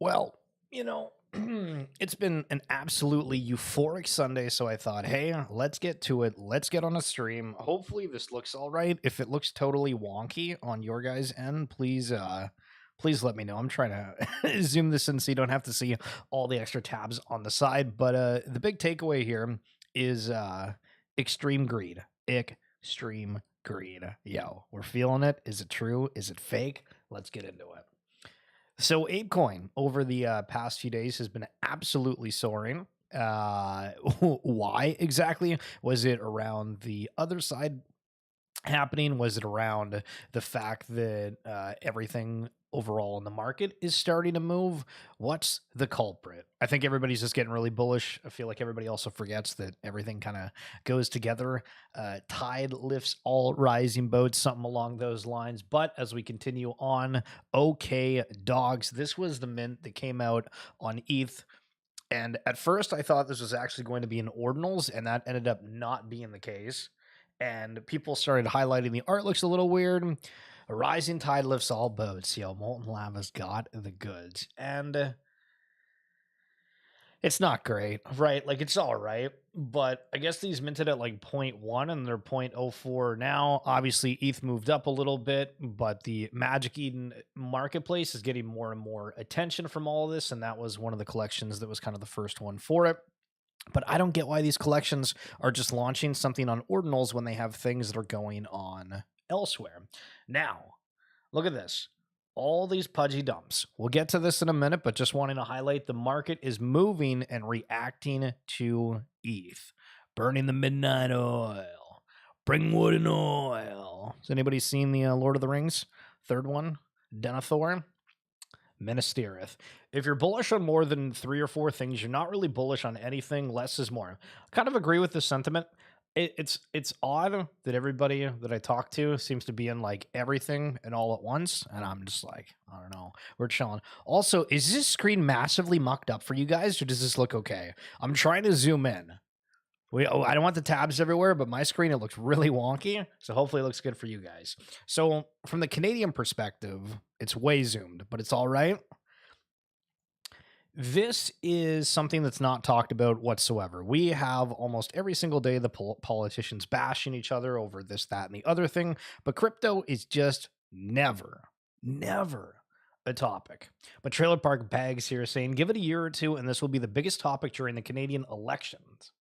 Well, it's been an absolutely euphoric Sunday, so I thought, hey, let's get to it. Let's get on a stream. Hopefully this looks all right. If it looks totally wonky on your guys' end, please let me know. I'm trying to zoom this in so you don't have to see all the extra tabs on the side. But the big takeaway here is extreme greed. Extreme greed. Yo, we're feeling it. Is it true? Is it fake? Let's get into it. So ApeCoin over the past few days has been absolutely soaring. Why exactly? Was it around the other side happening? Was it around the fact that everything overall in the market is starting to move? What's the culprit? I think everybody's just getting really bullish. I feel like everybody also forgets that everything kind of goes together. Tide lifts all rising boats, something along those lines. But as we continue on, okay, dogs, this was the mint that came out on ETH. And at first, I thought this was actually going to be in ordinals, and that ended up not being the case. And people started highlighting the art looks a little weird. A rising tide lifts all boats. Yo, Molten Lava's got the goods. And it's not great, right? Like, it's all right. But I guess these minted at like 0.1 and they're 0.04 now. Obviously, ETH moved up a little bit, but the Magic Eden marketplace is getting more and more attention from all of this. And that was one of the collections that was kind of the first one for it. But I don't get why these collections are just launching something on ordinals when they have things that are going on elsewhere. Now, look at this. All these pudgy dumps. We'll get to this in a minute, but just wanting to highlight the market is moving and reacting to ETH. Burning the midnight oil. Bring wood and oil. Has anybody seen the Lord of the Rings? Third one? Denethor? Minas Tirith. If you're bullish on more than 3 or 4 things, you're not really bullish on anything. Less is more. I kind of agree with this sentiment. It's odd that everybody that I talk to seems to be in like everything and all at once, and I'm just like, I don't know. We're chilling. Also, is this screen massively mucked up for you guys, or does this look okay? I'm trying to zoom in. I don't want the tabs everywhere, but my screen, it looks really wonky. So hopefully it looks good for you guys. So from the Canadian perspective, it's way zoomed, but it's all right. This is something that's not talked about whatsoever. We have almost every single day the politicians bashing each other over this, that, and the other thing, but crypto is just never a topic. But Trailer Park Bags here saying, give it a year or two, and this will be the biggest topic during the Canadian elections.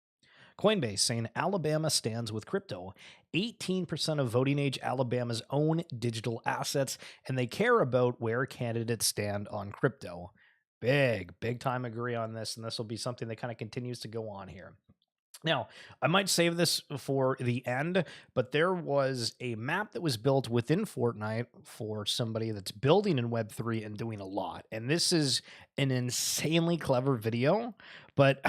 Coinbase saying Alabama stands with crypto. 18% of voting age Alabama's own digital assets, and they care about where candidates stand on crypto. Big time agree on this, and this will be something that kind of continues to go on here. Now, I might save this for the end, but there was a map that was built within Fortnite for somebody that's building in Web3 and doing a lot. And this is an insanely clever video, but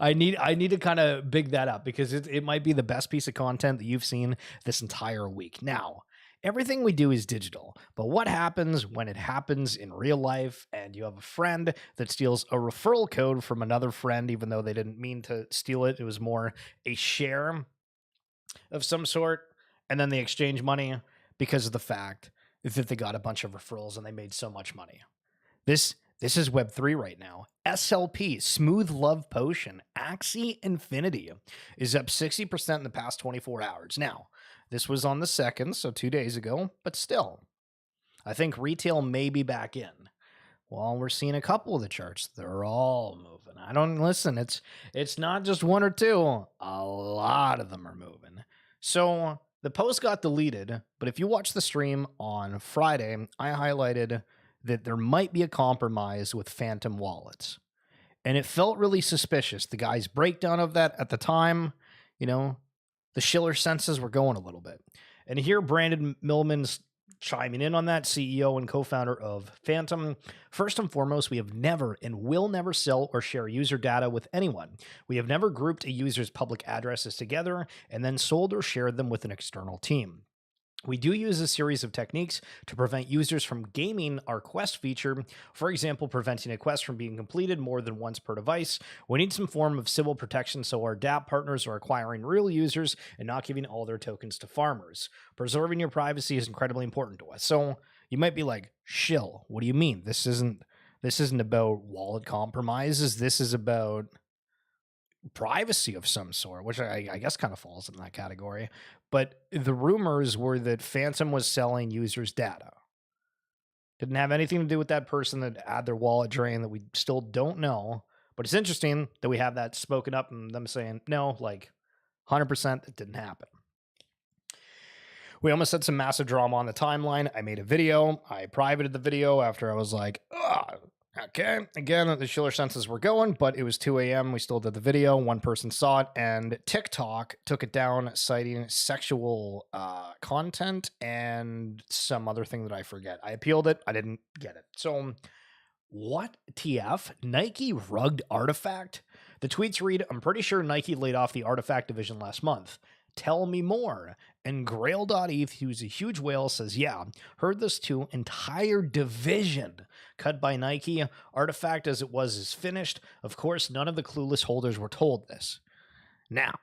I need to kind of big that up because it might be the best piece of content that you've seen this entire week. Now, everything we do is digital, but what happens when it happens in real life and you have a friend that steals a referral code from another friend, even though they didn't mean to steal it? It was more a share of some sort, and then they exchange money because of the fact that they got a bunch of referrals and they made so much money. This is Web3 right now. SLP, Smooth Love Potion, Axie Infinity is up 60% in the past 24 hours. Now, this was on the 2nd, so 2 days ago, but still, I think retail may be back in. Well, we're seeing a couple of the charts. They're all moving. I don't listen. It's not just 1 or 2. A lot of them are moving. So the post got deleted, but if you watch the stream on Friday, I highlighted that there might be a compromise with phantom wallets. And it felt really suspicious. The guy's breakdown of that at the time, the Schiller senses were going a little bit. And here Brandon Millman's chiming in on that, CEO and co-founder of Phantom. First and foremost, we have never and will never sell or share user data with anyone. We have never grouped a user's public addresses together and then sold or shared them with an external team. We do use a series of techniques to prevent users from gaming our Quest feature, for example, preventing a quest from being completed more than once per device. We need some form of civil protection so our dApp partners are acquiring real users and not giving all their tokens to farmers. Preserving your privacy is incredibly important to us. So you might be like, shill, what do you mean? This isn't This isn't about wallet compromises. This is about privacy of some sort, which I guess kind of falls in that category. But the rumors were that Phantom was selling users' data. Didn't have anything to do with that person that had their wallet drained that we still don't know. But it's interesting that we have that spoken up and them saying, no, like 100% it didn't happen. We almost had some massive drama on the timeline. I made a video. I privated the video after I was like, okay. Again, the Schiller senses were going, but it was 2 a.m. We still did the video. One person saw it, and TikTok took it down, citing sexual content and some other thing that I forget. I appealed it. I didn't get it. So what TF? Nike rugged Artifact? The tweets read, I'm pretty sure Nike laid off the Artifact division last month. Tell me more. And Grail.eth, who's a huge whale, says, yeah, heard this too. Entire division cut by Nike. Artifact as it was is finished. Of course, none of the clueless holders were told this. Now,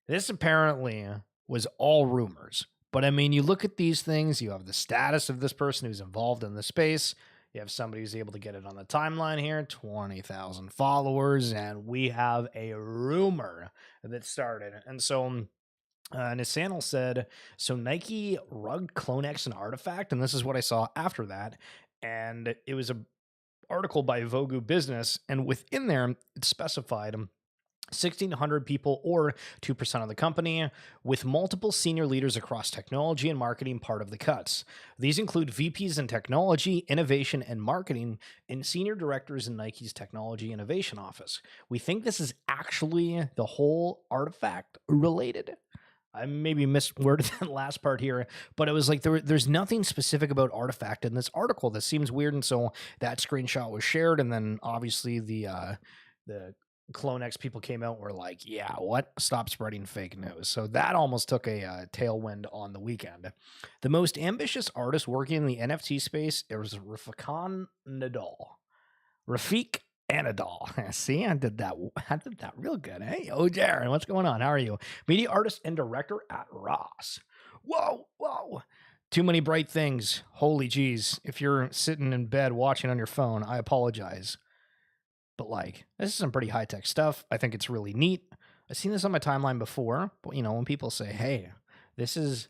this apparently was all rumors. But I mean, you look at these things, you have the status of this person who's involved in the space. You have somebody who's able to get it on the timeline here, 20,000 followers, and we have a rumor that started. And so Nisanel said, so Nike rugged CloneX and Artifact, and this is what I saw after that. And it was an article by Vogu Business, and within there, it specified 1,600 people or 2% of the company, with multiple senior leaders across technology and marketing part of the cuts. These include VPs in technology, innovation, and marketing, and senior directors in Nike's technology innovation office. We think this is actually the whole Artifact related. I maybe misworded that last part here, but it was like there's nothing specific about Artifact in this article. This seems weird, and so that screenshot was shared, and then obviously the CloneX people came out and were like, yeah, what? Stop spreading fake news. So that almost took a tailwind on the weekend. The most ambitious artist working in the NFT space, it was Rafiq Anadol. See, I did that real good. Hey, Jaron, what's going on? How are you? Media artist and director at Ross. Whoa. Too many bright things. Holy geez. If you're sitting in bed watching on your phone, I apologize. But like, this is some pretty high-tech stuff. I think it's really neat. I've seen this on my timeline before, but you know, when people say, hey, this is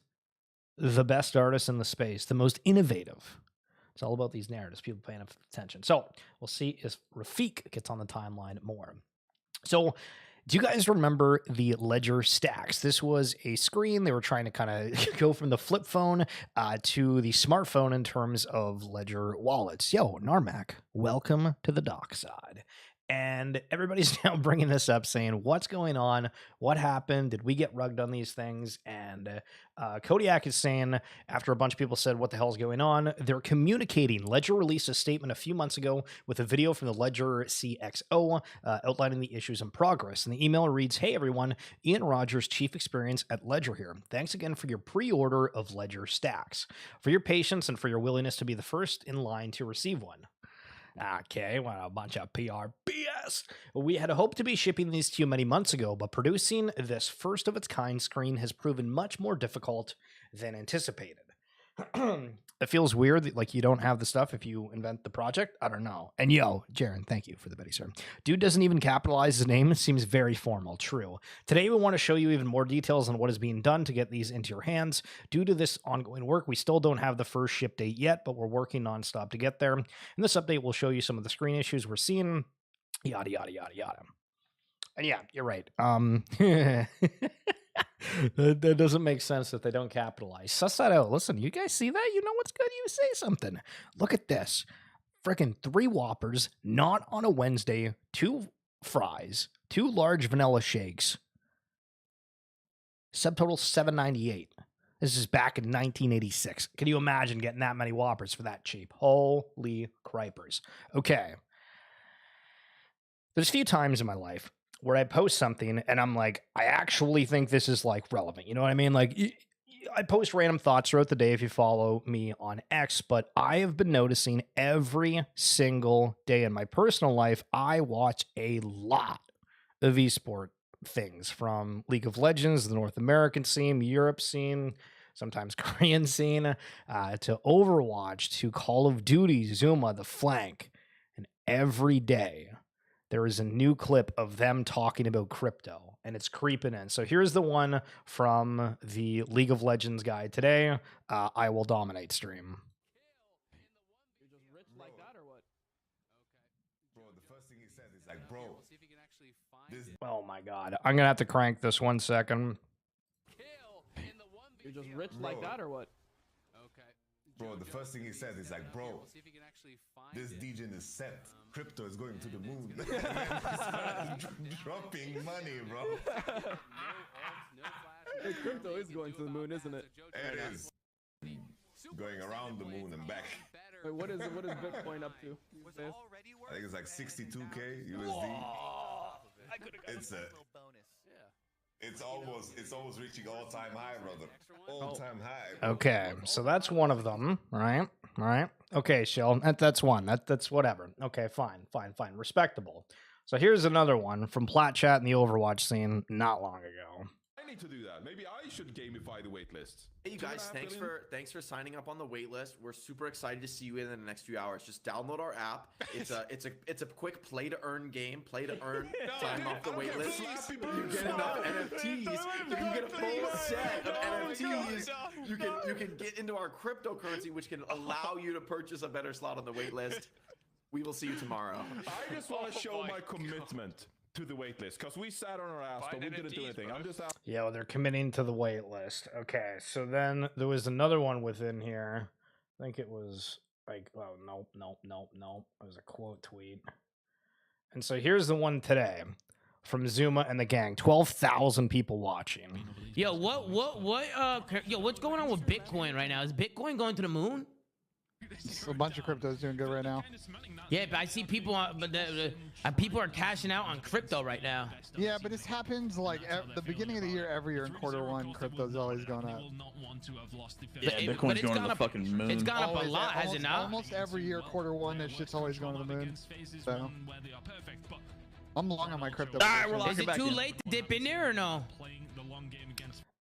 the best artist in the space, the most innovative. It's all about these narratives, people paying attention. So we'll see if Rafiq gets on the timeline more. So do you guys remember the Ledger Stacks? This was a screen. They were trying to kind of go from the flip phone to the smartphone in terms of Ledger wallets. Yo, Narmak, welcome to the dock side. And everybody's now bringing this up, saying, what's going on? What happened? Did we get rugged on these things? And Kodiak is saying, after a bunch of people said, what the hell's going on? They're communicating. Ledger released a statement a few months ago with a video from the Ledger CXO outlining the issues in progress. And the email reads, hey, everyone, Ian Rogers, Chief Experience at Ledger here. Thanks again for your pre-order of Ledger Stacks, for your patience, and for your willingness to be the first in line to receive one. Okay, what a bunch of PR BS. We had hoped to be shipping these to you many months ago, but producing this first of its kind screen has proven much more difficult than anticipated. It feels weird that like you don't have the stuff if you invent the project. I don't know. And yo, Jaron, thank you for the Betty, sir. Dude doesn't even capitalize his name. It seems very formal. True. Today we want to show you even more details on what is being done to get these into your hands. Due to this ongoing work, we still don't have the first ship date yet, but we're working nonstop to get there. In this update, we'll show you some of the screen issues we're seeing. Yada yada yada yada. And yeah, you're right. That doesn't make sense that they don't capitalize. Suss that out. Listen, you guys see that? You know what's good? You say something. Look at this. Freaking 3 Whoppers, not on a Wednesday, 2 fries, 2 large vanilla shakes. Subtotal $7.98. This is back in 1986. Can you imagine getting that many Whoppers for that cheap? Holy cripers. Okay. There's a few times in my life where I post something and I'm like, I actually think this is like relevant. You know what I mean? Like I post random thoughts throughout the day if you follow me on X, but I have been noticing every single day in my personal life, I watch a lot of esport things, from League of Legends, the North American scene, Europe scene, sometimes Korean scene, to Overwatch, to Call of Duty, Zuma, the Flank. And every day there is a new clip of them talking about crypto, and it's creeping in. So here's the one from the League of Legends guy today. I will dominate stream. You're just rich like that or what? Bro, the first thing he said is like, bro, We'll see if he can actually find it. Oh my god. I'm gonna have to crank this 1 second. You're just rich like that or what? Okay. bro, the first thing he said is like, bro, We'll see if he can actually find this it. DJ is set. Crypto is going to the moon. And then he started dropping money, bro. No flash. Hey, crypto is going to the moon, isn't it? It is going around the moon and back. Wait, what is Bitcoin up to these days? I think it's like 62K USD. It's a, it's almost reaching all-time high, brother. All-time high. Okay, so that's one of them, right? All right. Okay, Shell, that's one. That's whatever. Okay, fine. Respectable. So here's another one from Plat Chat in the Overwatch scene not long ago. I need to do that. Maybe I should gamify the waitlist. Hey you guys, thanks for signing up on the wait list. We're super excited to see you in the next few hours. Just download our app. It's a quick play to earn game. Play to earn time off the wait list. You get enough NFTs. You can get a full set of NFTs. You can get into our cryptocurrency, which can allow you to purchase a better slot on the wait list. We will see you tomorrow. I just want to show my commitment to the waitlist because we sat on our ass, but we didn't do anything. I'm just asking. Yeah, well, they're committing to the wait list. Okay, so then there was another one within here. I think it was like, oh, nope. It was a quote tweet. And so here's the one today from Zuma and the gang. 12,000 people watching. Yo, what's going on with Bitcoin right now? Is Bitcoin going to the moon? A bunch of crypto is doing good right now. Yeah, but I see people, people are cashing out on crypto right now. Yeah, but this happens like at the beginning of the year, every year in quarter 1, crypto's always going up. Yeah, Bitcoin's going to the fucking moon. It's gone up a lot, has it not? Almost every year, quarter 1, that shit's always going to the moon. So I'm long on my crypto. Is it too late to dip in there or no?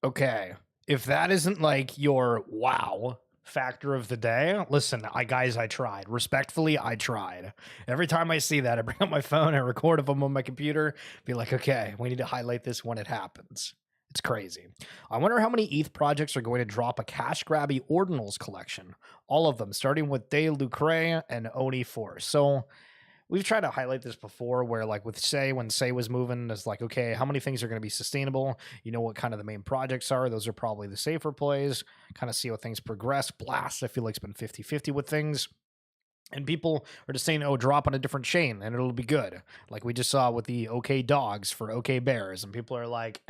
Okay, if that isn't like your wow factor of the day, listen, I tried. Respectfully, I tried. Every time I see that, I bring up my phone, I record of them on my computer, be like, okay, we need to highlight this when it happens. It's crazy. I wonder how many ETH projects are going to drop a cash grabby ordinals collection. All of them, starting with De Lucre and Oni Force. So we've tried to highlight this before where like with Say, when Say was moving, it's like, okay, how many things are going to be sustainable? You know what kind of the main projects are. Those are probably the safer plays. Kind of see how things progress. Blast, I feel like it's been 50-50 with things. And people are just saying, oh, drop on a different chain and it'll be good. Like we just saw with the OK Dogs for OK Bears. And people are like,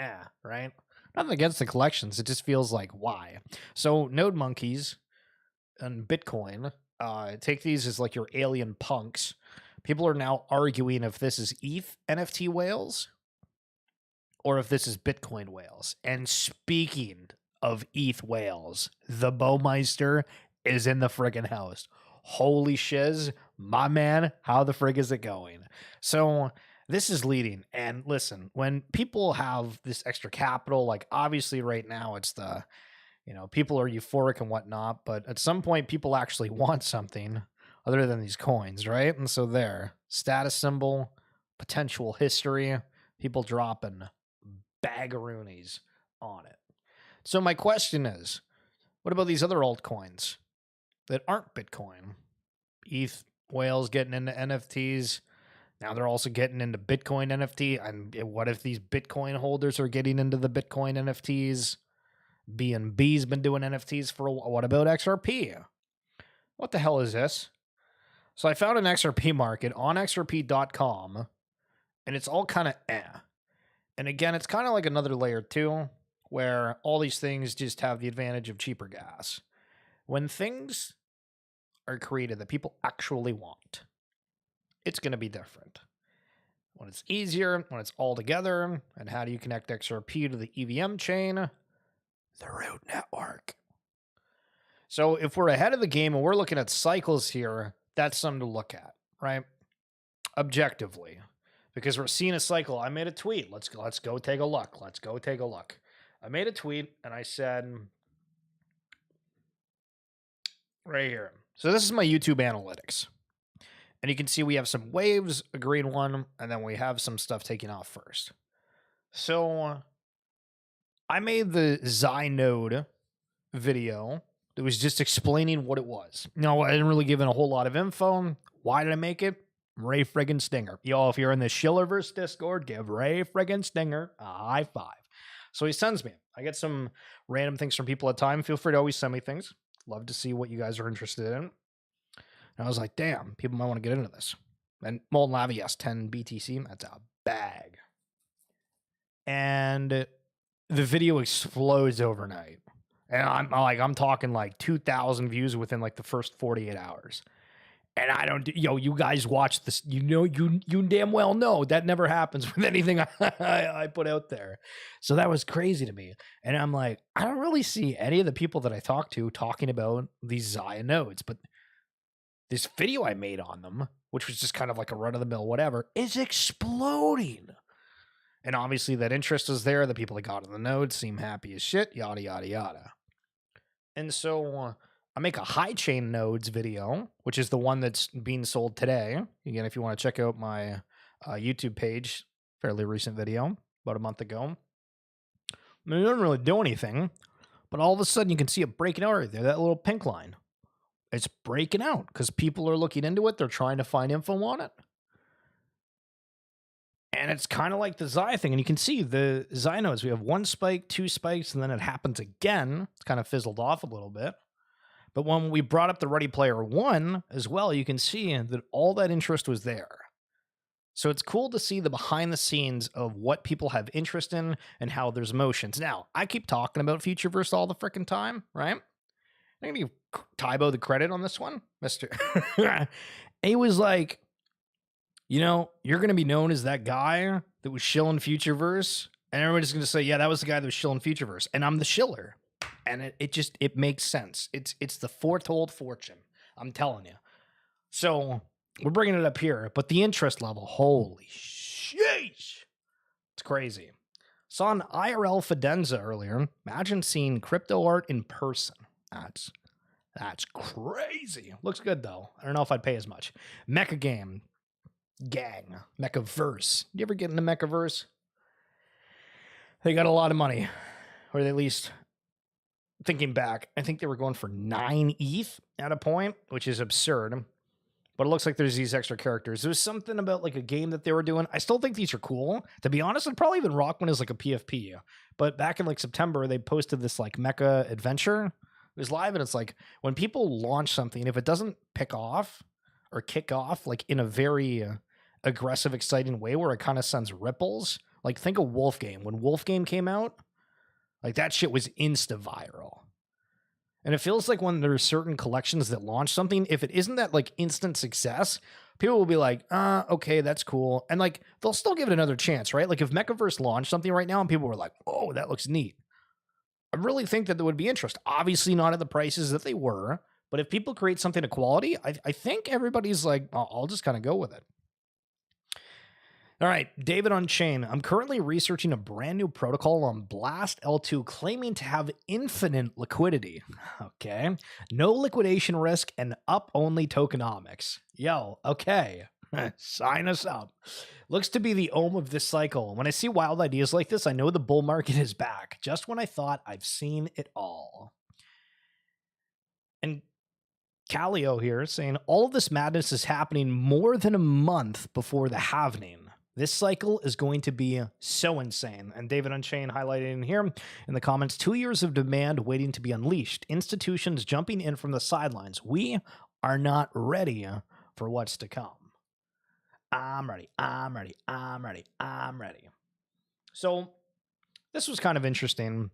right? Nothing against the collections. It just feels like, why? So Node Monkeys and Bitcoin, take these as like your alien punks. People are now arguing if this is ETH NFT whales or if this is Bitcoin whales. And speaking of ETH whales, the Bowmeister is in the friggin' house. Holy shiz, my man, how the frig is it going? So this is leading. And listen, when people have this extra capital, like obviously right now it's the, people are euphoric and whatnot, but at some point people actually want something other than these coins, right? And so there, status symbol, potential history, people dropping bagaroonies on it. So my question is, what about these other altcoins that aren't Bitcoin? ETH whales getting into NFTs. Now they're also getting into Bitcoin NFT. And what if these Bitcoin holders are getting into the Bitcoin NFTs? BNB's been doing NFTs for a while. What about XRP? What the hell is this? So I found an XRP market on XRP.com, and it's all kind of And again, it's kind of like another layer 2, where all these things just have the advantage of cheaper gas. When things are created that people actually want, it's going to be different. When it's easier, when it's all together, and how do you connect XRP to the EVM chain? The root network. So if we're ahead of the game and we're looking at cycles here, that's something to look at, right? Objectively. Because we're seeing a cycle. I made a tweet. Let's go take a look. Let's go take a look. I made a tweet and I said, right here. So this is my YouTube analytics. And you can see we have some waves, a green one, and then we have some stuff taking off first. So I made the Zynode video that was just explaining what it was. No, I didn't really give it a whole lot of info. Why did I make it? Ray friggin' Stinger. Yo, if you're in the Schillerverse Discord, give Ray friggin' Stinger a high five. So he sends me. I get some random things from people at time. Feel free to always send me things. Love to see what you guys are interested in. And I was like, damn, people might want to get into this. And Molten Lava, yes, 10 BTC. That's a bag. And the video explodes overnight. And I'm talking like 2,000 views within like the first 48 hours. And I don't, you guys watch this, you damn well know that never happens with anything I put out there. So that was crazy to me. And I'm like, I don't really see any of the people that I talk to talking about these Zaya nodes, but this video I made on them, which was just kind of like a run-of-the-mill whatever, is exploding. And obviously that interest is there. The people that got on the node seem happy as shit, yada, yada, yada. And so I make a high chain nodes video, which is the one that's being sold today. Again, if you want to check out my YouTube page, fairly recent video, about a month ago. I mean, it doesn't really do anything, but all of a sudden you can see it breaking out right there, that little pink line. It's breaking out because people are looking into it. They're trying to find info on it. And it's kind of like the Zai thing. And you can see the Zai nodes. We have one spike, two spikes, and then it happens again. It's kind of fizzled off a little bit. But when we brought up the Ready Player One as well, you can see that all that interest was there. So it's cool to see the behind the scenes of what people have interest in and how there's motions. Now, I keep talking about Futureverse all the freaking time, right? I'm going to give Tybo the credit on this one, Mr. He was like, you're going to be known as that guy that was shilling Futureverse. And everybody's going to say, yeah, that was the guy that was shilling Futureverse. And I'm the shiller. And it makes sense. It's the foretold fortune. I'm telling you. So we're bringing it up here. But the interest level, holy sheesh. It's crazy. Saw an IRL Fidenza earlier. Imagine seeing crypto art in person. That's crazy. Looks good, though. I don't know if I'd pay as much. Mecha game. Gang. Mechaverse. You ever get into Mechaverse? They got a lot of money. Or at least, thinking back, I think they were going for 9 ETH at a point, which is absurd. But it looks like there's these extra characters. There's something about like a game that they were doing. I still think these are cool. To be honest, I'd probably even rock one as like a PFP. But back in like September, they posted this like mecha adventure. It was live, and it's like when people launch something, if it doesn't pick off or kick off like in a very aggressive, exciting way where it kind of sends ripples, like think of Wolf Game. When Wolf Game came out, like that shit was insta-viral. And it feels like when there's certain collections that launch something, if it isn't that like instant success, people will be like, okay, that's cool. And like, they'll still give it another chance, right? Like if Mechaverse launched something right now and people were like, oh, that looks neat. I really think that there would be interest. Obviously not at the prices that they were, but if people create something of quality, I think everybody's like, I'll just kind of go with it. All right, David on Chain. I'm currently researching a brand new protocol on Blast L2 claiming to have infinite liquidity. Okay. No liquidation risk and up-only tokenomics. Yo, okay. Sign us up. Looks to be the ohm of this cycle. When I see wild ideas like this, I know the bull market is back. Just when I thought I've seen it all. And Calio here saying, all of this madness is happening more than a month before the halvening. This cycle is going to be so insane. And David Unchained highlighting here in the comments, 2 years of demand waiting to be unleashed. Institutions jumping in from the sidelines. We are not ready for what's to come. I'm ready. I'm ready. I'm ready. I'm ready. So this was kind of interesting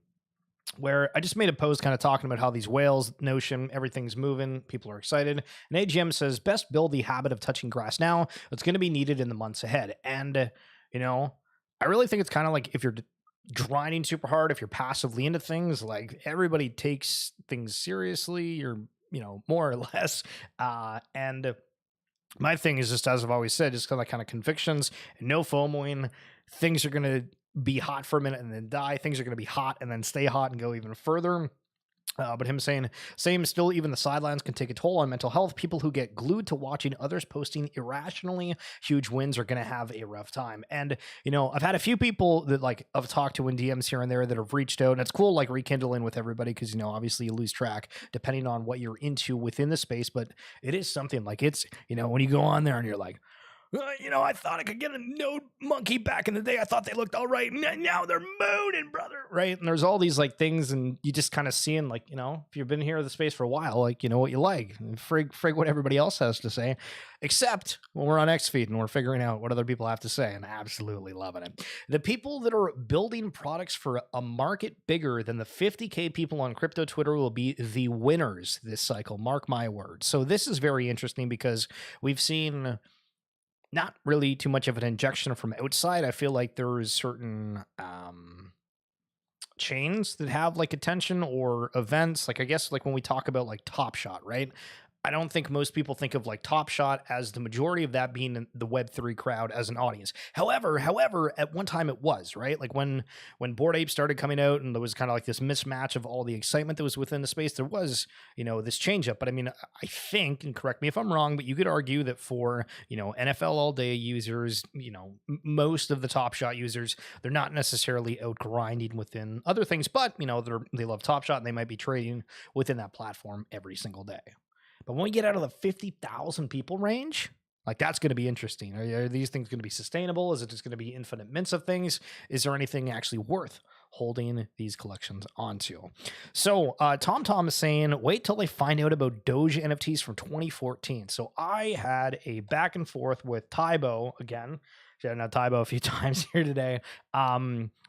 where I just made a post kind of talking about how these whales, Notion, everything's moving. People are excited. And AGM says, best build the habit of touching grass now. It's going to be needed in the months ahead. And, I really think it's kind of like if you're grinding super hard, if you're passively into things, like everybody takes things seriously or, more or less. And my thing is just, as I've always said, just kind of convictions and no FOMOing. Things are going to be hot for a minute and then die. Things are going to be hot and then stay hot and go even further. But him saying, same still, even the sidelines can take a toll on mental health. People who get glued to watching others posting irrationally huge wins are going to have a rough time. And, you know, I've had a few people that like I've talked to in DMs here and there that have reached out, and it's cool, like rekindling with everybody, because, you know, obviously you lose track depending on what you're into within the space. But it is something like it's, you know, when you go on there and you're like, you know, I thought I could get a node monkey back in the day. I thought they looked all right. Now they're mooning, brother. Right. And there's all these like things, and you just kind of seeing like, you know, if you've been here in the space for a while, like, you know what you like. And frig what everybody else has to say, except when we're on XFeed and we're figuring out what other people have to say, and absolutely loving it. The people that are building products for a market bigger than the 50K people on crypto Twitter will be the winners this cycle. Mark my words. So this is very interesting because we've seen not really too much of an injection from outside. I feel like there's certain chains that have like attention or events. Like I guess like when we talk about like Top Shot, right? I don't think most people think of like Top Shot as the majority of that being the Web3 crowd as an audience. However, at one time it was, right? Like when Bored Ape started coming out and there was kind of like this mismatch of all the excitement that was within the space, there was, you know, this change up. But I mean, I think, and correct me if I'm wrong, but you could argue that for, you know, NFL all day users, you know, most of the Top Shot users, they're not necessarily out grinding within other things, but, you know, they love Top Shot and they might be trading within that platform every single day. But when we get out of the 50,000 people range, like that's going to be interesting. Are these things going to be sustainable? Is it just going to be infinite mints of things? Is there anything actually worth holding these collections onto? So Tom is saying, wait till they find out about Doge NFTs from 2014. So I had a back and forth with Tybo again. Shouting out Tybo a few times here today.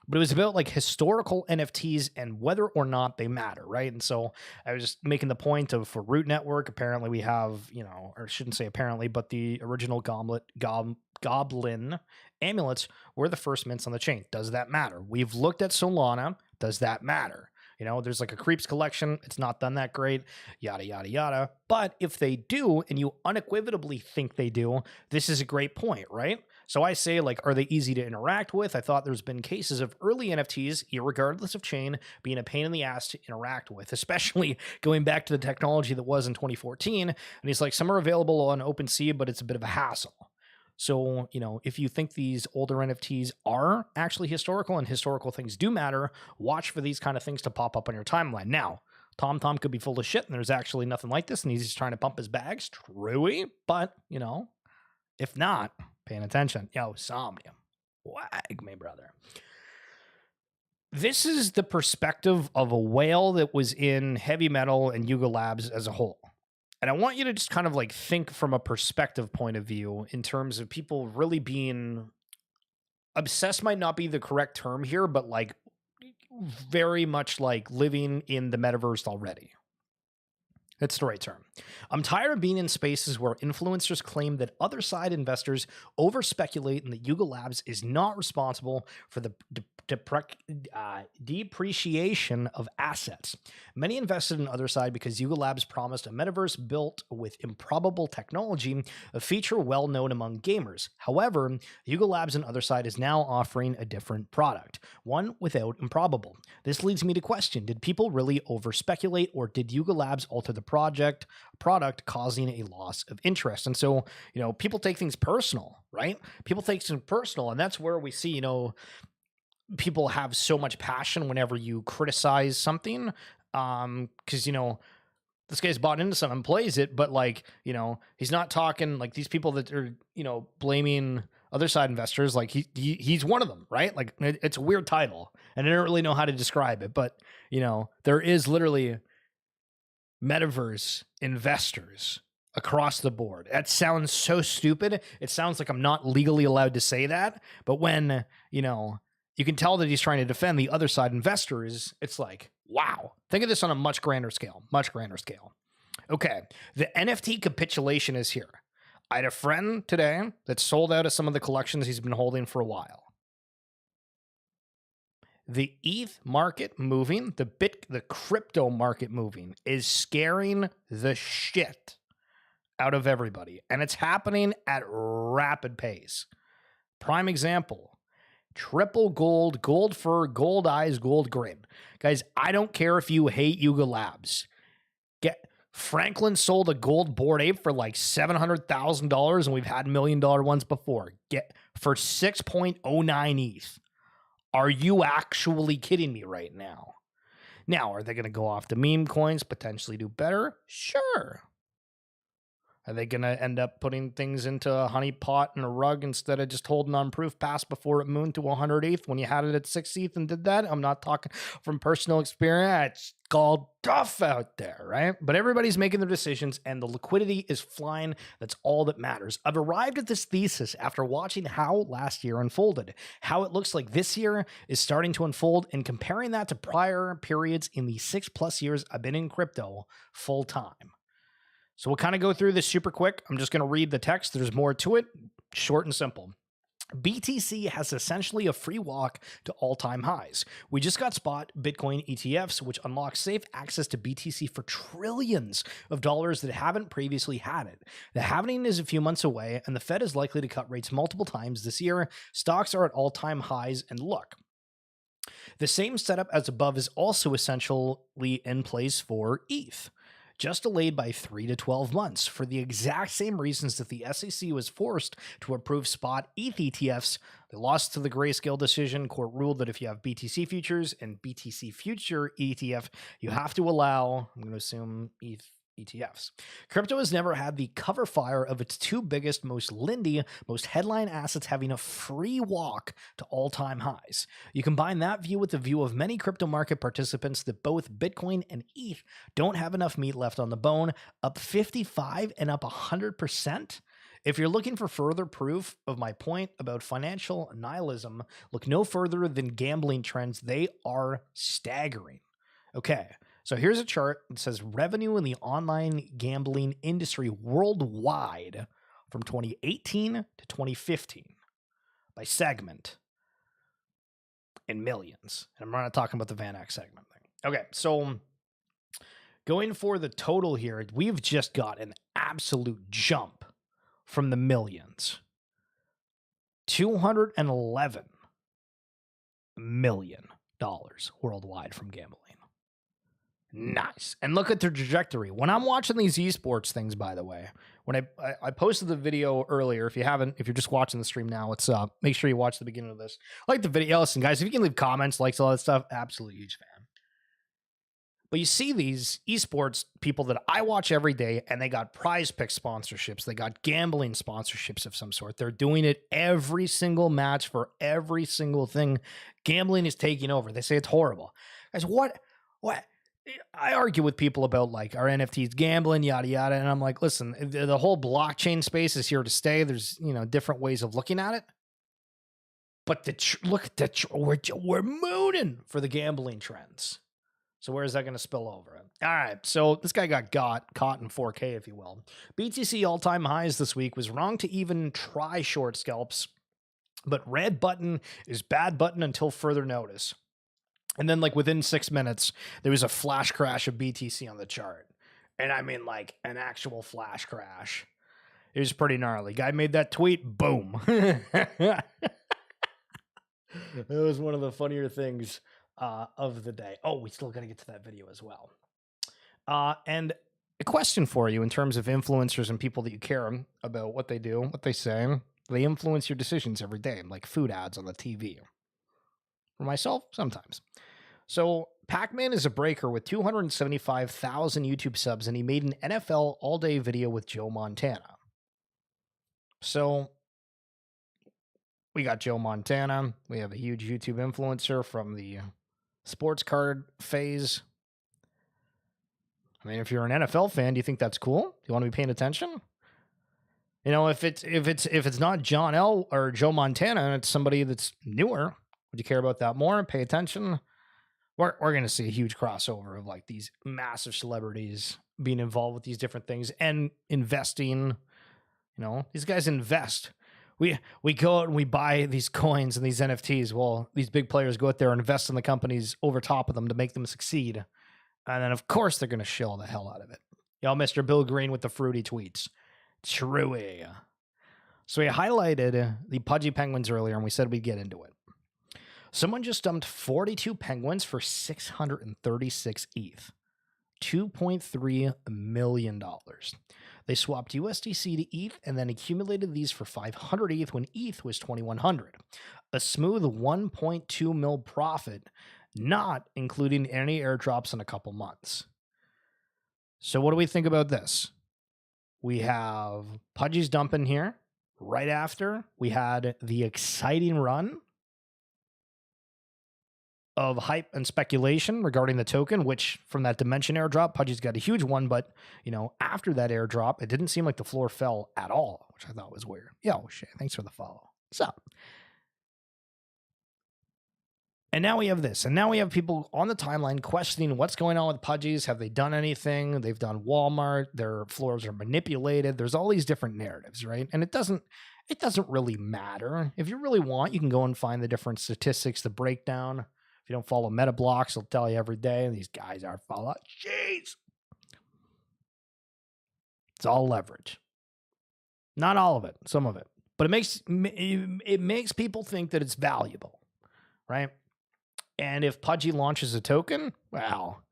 But it was about like historical NFTs and whether or not they matter, right? And so I was just making the point of for Root Network, apparently we have, you know, or I shouldn't say apparently, but the original Goblin amulets were the first mints on the chain. Does that matter? We've looked at Solana. Does that matter? You know, there's like a Creeps collection. It's not done that great, yada, yada, yada. But if they do, and you unequivocally think they do, this is a great point, right? So I say, like, are they easy to interact with? I thought there's been cases of early NFTs, irregardless of chain, being a pain in the ass to interact with, especially going back to the technology that was in 2014. And he's like, some are available on OpenSea, but it's a bit of a hassle. So, you know, if you think these older NFTs are actually historical and historical things do matter, watch for these kind of things to pop up on your timeline. Now, Tom could be full of shit and there's actually nothing like this and he's just trying to pump his bags. Truey. But, you know, if not, paying attention. Yo, Somnium. Wag me, brother. This is the perspective of a whale that was in heavy metal and Yuga Labs as a whole. And I want you to just kind of like think from a perspective point of view in terms of people really being obsessed might not be the correct term here, but like very much like living in the metaverse already. That's the right term. I'm tired of being in spaces where influencers claim that other side investors over-speculate and that Yuga Labs is not responsible for the depreciation of assets. Many invested in other side because Yuga Labs promised a metaverse built with improbable technology, a feature well known among gamers. However, Yuga Labs and other side is now offering a different product, one without improbable. This leads me to question, did people really over-speculate or did Yuga Labs alter the product causing a loss of interest? And so, you know, people take things personal, right? People take things personal, and that's where we see, you know, people have so much passion whenever you criticize something, because, you know, this guy's bought into something, plays it, but like, you know, he's not talking like these people that are, you know, blaming other side investors, like he's one of them, right? Like it's a weird title, and I don't really know how to describe it, but you know, there is literally metaverse investors across the board. That sounds so stupid. It sounds like I'm not legally allowed to say that, but when, you know, you can tell that he's trying to defend the other side investors, it's like, wow. Think of this on a much grander scale. Okay, the NFT capitulation is here. I had a friend today that sold out of some of the collections he's been holding for a while. The ETH market moving, the crypto market moving is scaring the shit out of everybody. And it's happening at rapid pace. Prime example, Triple gold, gold fur, gold eyes, gold grin. Guys, I don't care if you hate Yuga Labs. Franklin sold a gold Bored Ape for like $700,000, and we've had $1 million ones before. For 6.09 ETH. Are you actually kidding me right now? Now, are they going to go off the meme coins, potentially do better? Sure. Are they going to end up putting things into a honey pot and a rug instead of just holding on proof pass before it mooned to 108th when you had it at 6th and did that? I'm not talking from personal experience. It's called tough out there, right? But everybody's making their decisions and the liquidity is flying. That's all that matters. I've arrived at this thesis after watching how last year unfolded, how it looks like this year is starting to unfold, and comparing that to prior periods in the 6+ years I've been in crypto full time. So we'll kind of go through this super quick. I'm just going to read the text. There's more to it. Short and simple. BTC has essentially a free walk to all-time highs. We just got spot Bitcoin ETFs, which unlock safe access to BTC for trillions of dollars that haven't previously had it. The halving is a few months away, and the Fed is likely to cut rates multiple times this year. Stocks are at all-time highs, and look, the same setup as above is also essentially in place for ETH. Just delayed by 3 to 12 months for the exact same reasons that the SEC was forced to approve spot ETH ETFs. They lost to the grayscale decision. Court ruled that if you have BTC futures and BTC future ETF, you have to allow, I'm going to assume, ETH ETFs. Crypto has never had the cover fire of its two biggest, most lindy, most headline assets having a free walk to all-time highs. You combine that view with the view of many crypto market participants that both Bitcoin and ETH don't have enough meat left on the bone, up 55 and up 100%. If you're looking for further proof of my point about financial nihilism, look no further than gambling trends. They are staggering. Okay. So here's a chart that says revenue in the online gambling industry worldwide from 2018 to 2015 by segment in millions. And I'm not talking about the Van X segment thing. Okay, so going for the total here, we've just got an absolute jump from the millions. $211 million worldwide from gambling. Nice. And look at their trajectory. When I'm watching these esports things, by the way, when I posted the video earlier, if you're just watching the stream now, it's make sure you watch the beginning of this. Like the video. Listen, guys, if you can leave comments, likes, all that stuff, absolutely huge fan. But you see these esports people that I watch every day, and they got prize pick sponsorships. They got gambling sponsorships of some sort. They're doing it every single match for every single thing. Gambling is taking over. They say it's horrible. Guys, what? I argue with people about like our NFTs gambling, yada, yada. And I'm like, listen, the whole blockchain space is here to stay. There's, different ways of looking at it. But look at we're mooning for the gambling trends. So where is that going to spill over? All right. So this guy got caught in 4K, if you will. BTC all-time highs this week. Was wrong to even try short scalps. But red button is bad button until further notice. And then, like, within 6 minutes, there was a flash crash of BTC on the chart. And I mean, like, an actual flash crash. It was pretty gnarly. Guy made that tweet, boom. It was one of the funnier things of the day. Oh, we still got to get to that video as well. And a question for you in terms of influencers and people that you care about what they do, what they say. They influence your decisions every day, like food ads on the TV. For myself, sometimes. So Pac-Man is a breaker with 275,000 YouTube subs, and he made an NFL all-day video with Joe Montana. So we got Joe Montana. We have a huge YouTube influencer from the sports card phase. I mean, if you're an NFL fan, do you think that's cool? Do you want to be paying attention? If it's not John L. or Joe Montana, and it's somebody that's newer, would you care about that more? Pay attention. We're going to see a huge crossover of like these massive celebrities being involved with these different things and investing. These guys invest. We go out and we buy these coins and these NFTs. Well, these big players go out there and invest in the companies over top of them to make them succeed. And then, of course, they're going to shill the hell out of it. Mr. Bill Green with the fruity tweets. Truey. So we highlighted the Pudgy Penguins earlier, and we said we'd get into it. Someone just dumped 42 penguins for 636 ETH, $2.3 million. They swapped USDC to ETH and then accumulated these for 500 ETH when ETH was 2100. A smooth 1.2 mil profit, not including any airdrops in a couple months. So what do we think about this? We have Pudgy's dumping here. Right after, we had the exciting run of hype and speculation regarding the token, which from that Dimension airdrop, Pudgy's got a huge one, but, you know, after that airdrop, it didn't seem like the floor fell at all, which I thought was weird. Yo, Shay, thanks for the follow. What's up? And now we have this. And now we have people on the timeline questioning what's going on with Pudgy's. Have they done anything? They've done Walmart. Their floors are manipulated. There's all these different narratives, right? And it doesn't really matter. If you really want, you can go and find the different statistics, the breakdown. If you don't follow meta blocks, they'll tell you every day. These guys are follow. Jeez. It's all leverage. Not all of it, some of it. But it makes people think that it's valuable, right? And if Pudgy launches a token, well,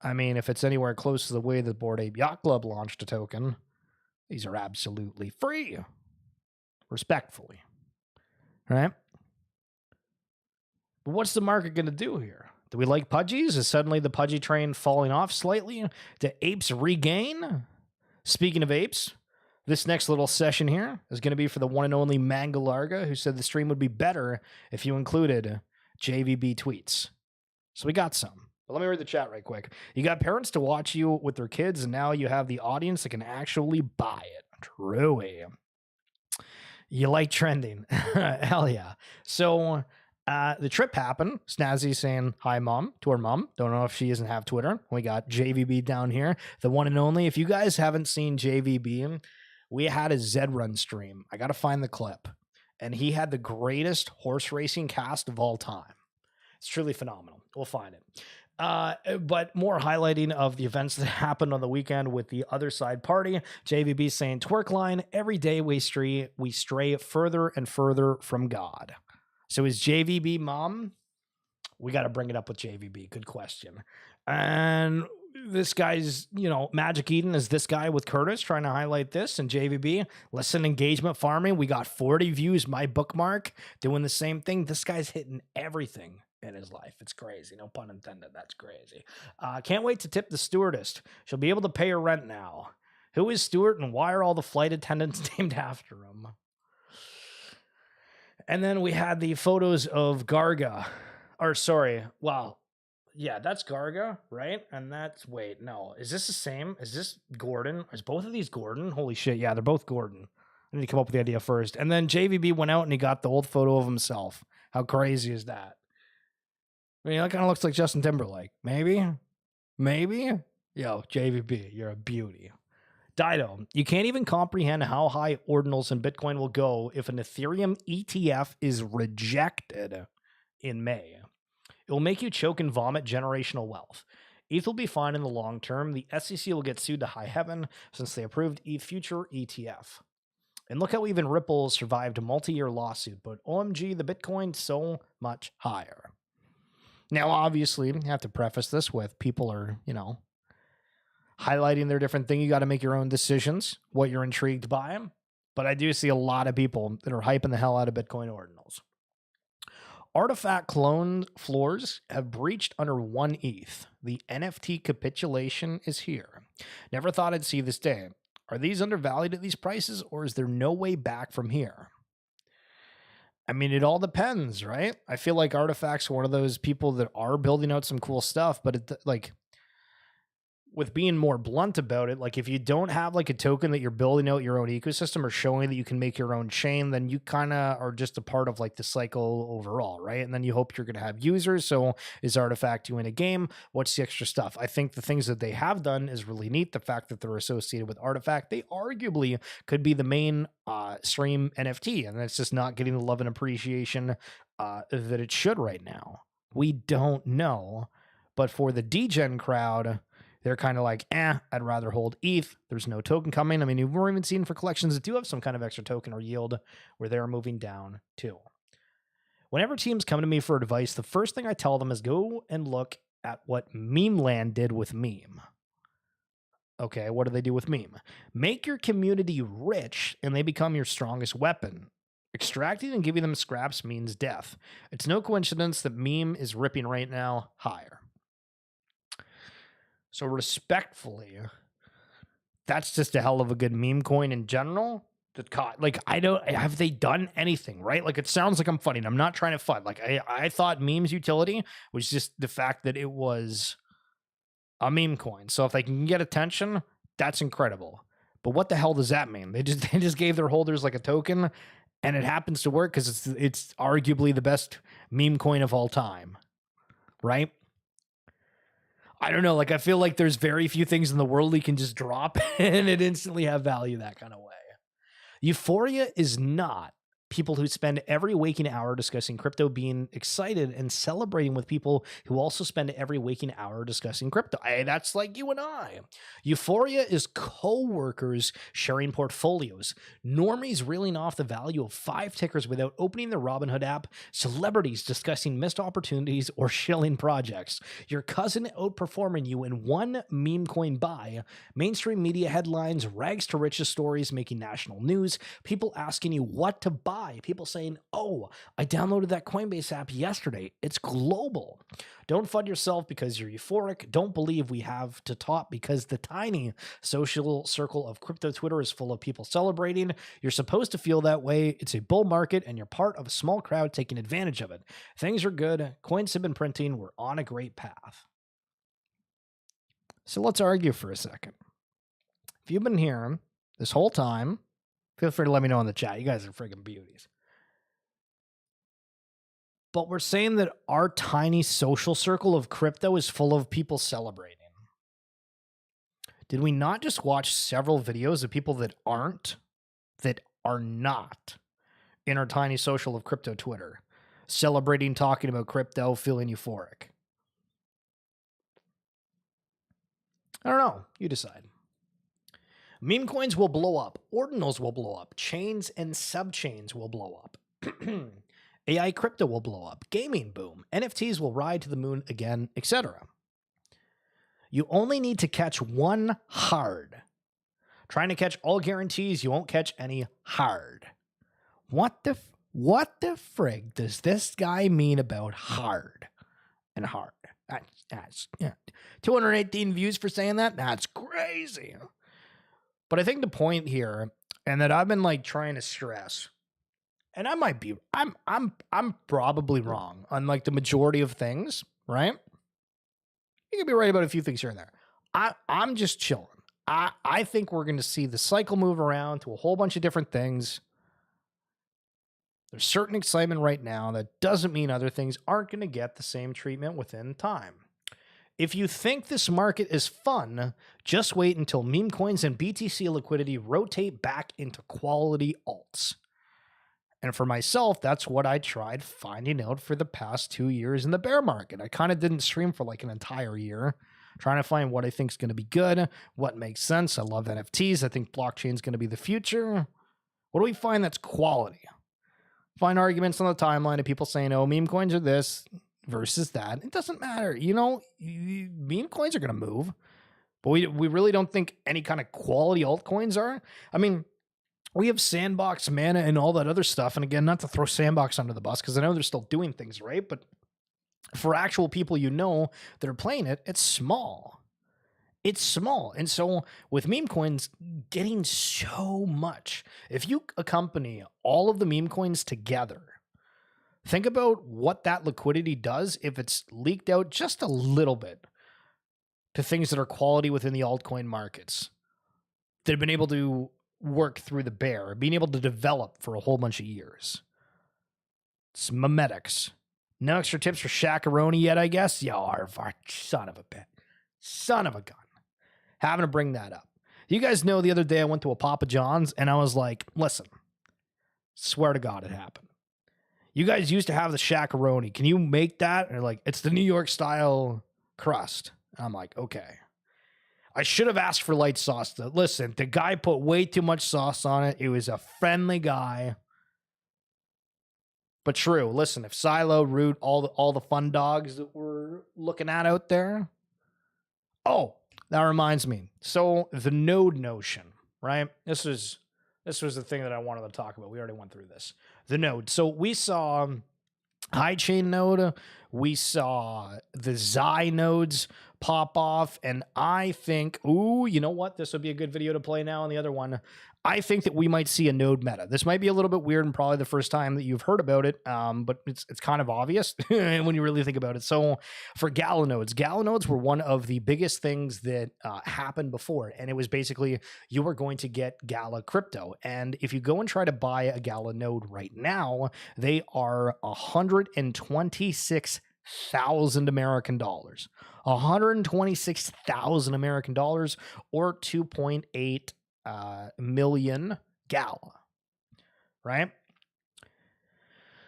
I mean, if it's anywhere close to the way that Bored Ape Yacht Club launched a token, these are absolutely free. Respectfully. Right? But what's the market going to do here? Do we like Pudgy's? Is suddenly the Pudgy train falling off slightly? Do apes regain? Speaking of apes, this next little session here is going to be for the one and only Mangalarga, who said the stream would be better if you included JVB tweets. So we got some. But let me read the chat right quick. You got parents to watch you with their kids, and now you have the audience that can actually buy it. Truly. You like trending. Hell yeah. So the trip happened. Snazzy saying hi, mom, to her mom. Don't know if she doesn't have Twitter. We got JVB down here, the one and only. If you guys haven't seen JVB, we had a Zed Run stream. I got to find the clip. And he had the greatest horse racing cast of all time. It's truly phenomenal. We'll find it. But more highlighting of the events that happened on the weekend with the other side party. JVB saying, twerk line, every day we stray further and further from God. So is JVB mom? We got to bring it up with JVB. Good question. And this guy's, Magic Eden is this guy with Curtis trying to highlight this, and JVB, listen, engagement farming. We got 40 views, my bookmark, doing the same thing. This guy's hitting everything in his life. It's crazy. No pun intended. That's crazy. Can't wait to tip the stewardess. She'll be able to pay her rent now. Who is Stewart, and why are all the flight attendants named after him? And then we had the photos of Garga. Yeah, that's Garga, right? And that's, wait, no. Is this the same? Is this Gordon? Is both of these Gordon? Holy shit, yeah, they're both Gordon. I need to come up with the idea first. And then JVB went out and he got the old photo of himself. How crazy is that? I mean, that kind of looks like Justin Timberlake. Maybe? Yo, JVB, you're a beauty. Dido, you can't even comprehend how high ordinals in Bitcoin will go if an Ethereum ETF is rejected in May. It will make you choke and vomit generational wealth. ETH will be fine in the long term. The SEC will get sued to high heaven since they approved ETH Future ETF. And look how even Ripple survived a multi-year lawsuit, but OMG, the Bitcoin so much higher. Now, obviously, you have to preface this with people are, highlighting their different thing. You got to make your own decisions, what you're intrigued by. But I do see a lot of people that are hyping the hell out of Bitcoin ordinals. Artifact clone floors have breached under 1 ETH. The NFT capitulation is here. Never thought I'd see this day. Are these undervalued at these prices, or is there no way back from here? I mean, it all depends, right? I feel like Artifact's one of those people that are building out some cool stuff, but with being more blunt about it, like if you don't have like a token that you're building out your own ecosystem or showing that you can make your own chain, then you kind of are just a part of like the cycle overall, right? And then you hope you're going to have users. So is Artifact doing a game? What's the extra stuff? I think the things that they have done is really neat. The fact that they're associated with Artifact, they arguably could be the main stream NFT, and it's just not getting the love and appreciation that it should right now. We don't know, but for the degen crowd, they're kind of like, I'd rather hold ETH. There's no token coming. I mean, we're even seeing for collections that do have some kind of extra token or yield where they're moving down too. Whenever teams come to me for advice, the first thing I tell them is go and look at what Meme Land did with Meme. Okay, what do they do with Meme? Make your community rich and they become your strongest weapon. Extracting and giving them scraps means death. It's no coincidence that Meme is ripping right now higher. So respectfully, that's just a hell of a good meme coin in general. Like, I don't, have they done anything, right? Like, it sounds like I'm funny. I'm not trying to fun. Like, I thought Meme's utility was just the fact that it was a meme coin. So if they can get attention, that's incredible. But what the hell does that mean? They just gave their holders like a token, and it happens to work because it's arguably the best meme coin of all time, right? I don't know. Like, I feel like there's very few things in the world you can just drop and it instantly have value that kind of way. Euphoria is not people who spend every waking hour discussing crypto being excited and celebrating with people who also spend every waking hour discussing crypto. That's like you and I. Euphoria is co-workers sharing portfolios, normies reeling off the value of 5 tickers without opening the Robinhood app, celebrities discussing missed opportunities or shilling projects, your cousin outperforming you in one meme coin buy, mainstream media headlines, rags to riches stories making national news, people asking you what to buy, people saying, oh, I downloaded that Coinbase app yesterday. It's global. Don't fund yourself because you're euphoric. Don't believe we have to top because the tiny social circle of crypto Twitter is full of people celebrating. You're supposed to feel that way. It's a bull market and you're part of a small crowd taking advantage of it. Things are good. Coins have been printing. We're on a great path. So let's argue for a second. If you've been here this whole time, feel free to let me know in the chat. You guys are friggin' beauties. But we're saying that our tiny social circle of crypto is full of people celebrating. Did we not just watch several videos of people that are not in our tiny social of crypto Twitter, celebrating, talking about crypto, feeling euphoric? I don't know. You decide. Meme coins will blow up. Ordinals will blow up. Chains and subchains will blow up. AI crypto will blow up. Gaming boom. NFTs will ride to the moon again, etc. You only need to catch one hard. Trying to catch all guarantees, you won't catch any hard. What the frig does this guy mean about hard and hard? That's 218 views for saying that? That's crazy. But I think the point here, and that I've been like trying to stress, and I might be, I'm probably wrong on like the majority of things, right? You can be right about a few things here and there. I'm just chilling. I think we're going to see the cycle move around to a whole bunch of different things. There's certain excitement right now that doesn't mean other things aren't going to get the same treatment within time. If you think this market is fun, just wait until meme coins and BTC liquidity rotate back into quality alts. And for myself, that's what I tried finding out for the past 2 years in the bear market. I kind of didn't stream for like an entire year, trying to find what I think is going to be good, what makes sense. I love NFTs. I think blockchain is going to be the future. What do we find that's quality? Find arguments on the timeline of people saying, oh, meme coins are this versus that. It doesn't matter. You know, meme coins are going to move, but we really don't think any kind of quality altcoins are. I mean, we have Sandbox, Mana, and all that other stuff. And again, not to throw Sandbox under the bus, because I know they're still doing things, right? But for actual people you know that are playing it, it's small. It's small. And so with meme coins getting so much, if you accompany all of the meme coins together, think about what that liquidity does if it's leaked out just a little bit to things that are quality within the altcoin markets that have been able to work through the bear, being able to develop for a whole bunch of years. It's memetics. No extra tips for Shakaroni yet, I guess? Yo, son of a bitch. Son of a gun. Having to bring that up. You guys know the other day I went to a Papa John's and I was like, listen, swear to God it happened. You guys used to have the Shakaroni. Can you make that? And they're like, it's the New York style crust. And I'm like, okay. I should have asked for light sauce. Listen, the guy put way too much sauce on it. It was a friendly guy. but true. Listen, if Silo, Root, all the fun dogs that we're looking at out there. Oh, that reminds me. So the node notion, right? This was the thing that I wanted to talk about. We already went through this. The node. So we saw high chain node, we saw the Xi nodes pop off, and I think, ooh, you know what? This would be a good video to play now on the other one. I think that we might see a node meta. This might be a little bit weird and probably the first time that you've heard about it, but it's kind of obvious when you really think about it. So for Gala nodes were one of the biggest things that happened before, and it was basically you were going to get Gala crypto. And if you go and try to buy a Gala node right now, they are 126,000 American dollars. 126,000 American dollars, or 2.8 million Gala, right?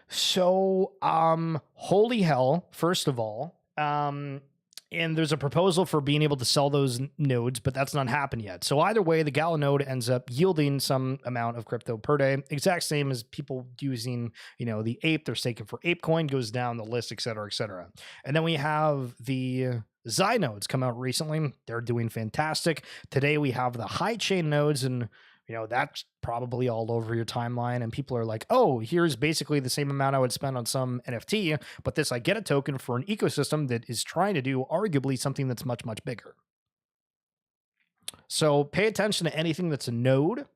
So, holy hell, first of all, and there's a proposal for being able to sell those nodes, but that's not happened yet. So either way, the Gala node ends up yielding some amount of crypto per day, exact same as people using, the ape. They're staking for ApeCoin, goes down the list, et cetera, et cetera. And then we have the Xi nodes come out recently. They're doing fantastic. Today we have the high chain nodes, and that's probably all over your timeline. And people are like, oh, here's basically the same amount I would spend on some NFT, but this I get a token for an ecosystem that is trying to do arguably something that's much, much bigger. So pay attention to anything that's a node.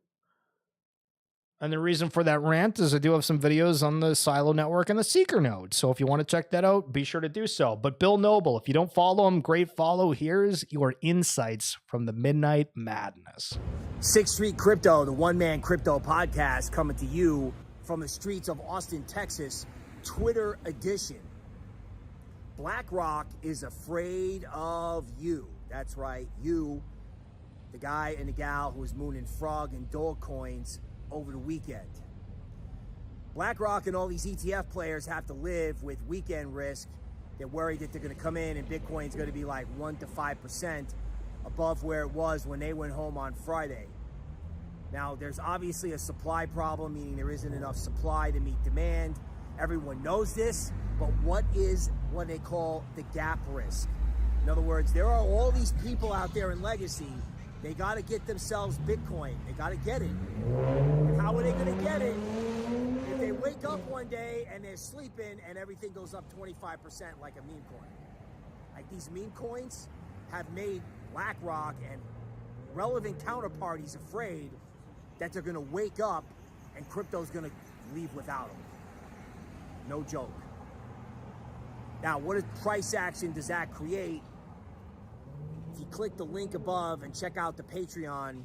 And the reason for that rant is I do have some videos on the Silo network and the Seeker node. So if you want to check that out, be sure to do so. But Bill Noble, if you don't follow him, great follow. Here's your insights from the Midnight Madness. 6th Street Crypto, the one-man crypto podcast, coming to you from the streets of Austin, Texas, Twitter edition. BlackRock is afraid of you. That's right, you, the guy and the gal who was mooning frog and dog coins over the weekend. BlackRock and all these ETF players have to live with weekend risk. They're worried that they're going to come in and Bitcoin's going to be like 1 to 5% above where it was when they went home on Friday. Now, there's obviously a supply problem, meaning there isn't enough supply to meet demand. Everyone knows this, but what is what they call the gap risk? In other words, there are all these people out there in legacy. They got to get themselves Bitcoin. They got to get it. And how are they going to get it? If they wake up one day and they're sleeping and everything goes up 25% like a meme coin. Like these meme coins have made BlackRock and relevant counterparties afraid that they're going to wake up and crypto's going to leave without them. No joke. Now, what price action does that create? If you click the link above and check out the Patreon,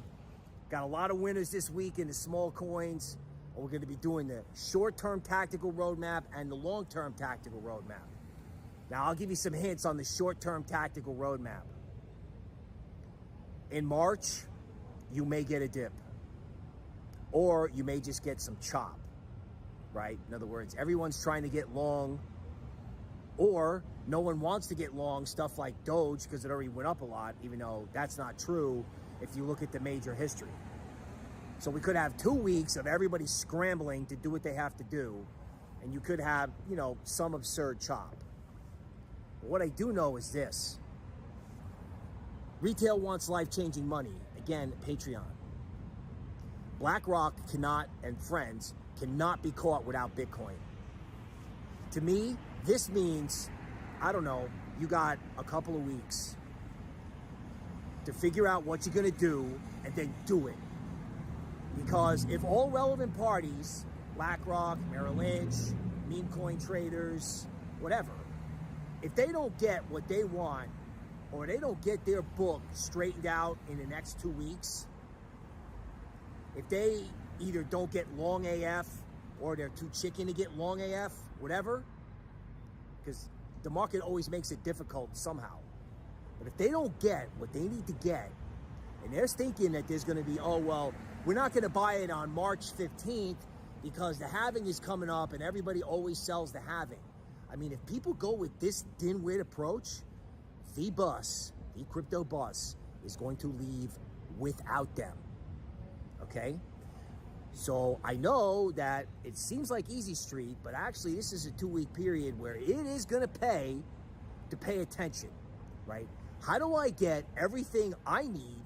got a lot of winners this week in the small coins. We're going to be doing the short-term tactical roadmap and the long-term tactical roadmap. Now, I'll give you some hints on the short-term tactical roadmap. In March, you may get a dip, or you may just get some chop, right? In other words, everyone's trying to get long, or no one wants to get long stuff like Doge because it already went up a lot, even though that's not true if you look at the major history. So we could have 2 weeks of everybody scrambling to do what they have to do, and you could have, some absurd chop. But what I do know is this. Retail wants life-changing money. Again, Patreon. BlackRock cannot, and friends, cannot be caught without Bitcoin. To me, this means, I don't know, you got a couple of weeks to figure out what you're going to do and then do it. Because if all relevant parties, BlackRock, Merrill Lynch, meme coin traders, whatever, if they don't get what they want, or they don't get their book straightened out in the next 2 weeks, if they either don't get long AF or they're too chicken to get long AF, whatever, because the market always makes it difficult somehow. But if they don't get what they need to get, and they're thinking that there's going to be, oh, well, we're not going to buy it on March 15th because the halving is coming up and everybody always sells the halving. I mean, if people go with this dimwit approach, the bus, the crypto bus, is going to leave without them. Okay? So I know that it seems like easy street, but actually this is a 2-week period where it is going to pay attention, right? How do I get everything I need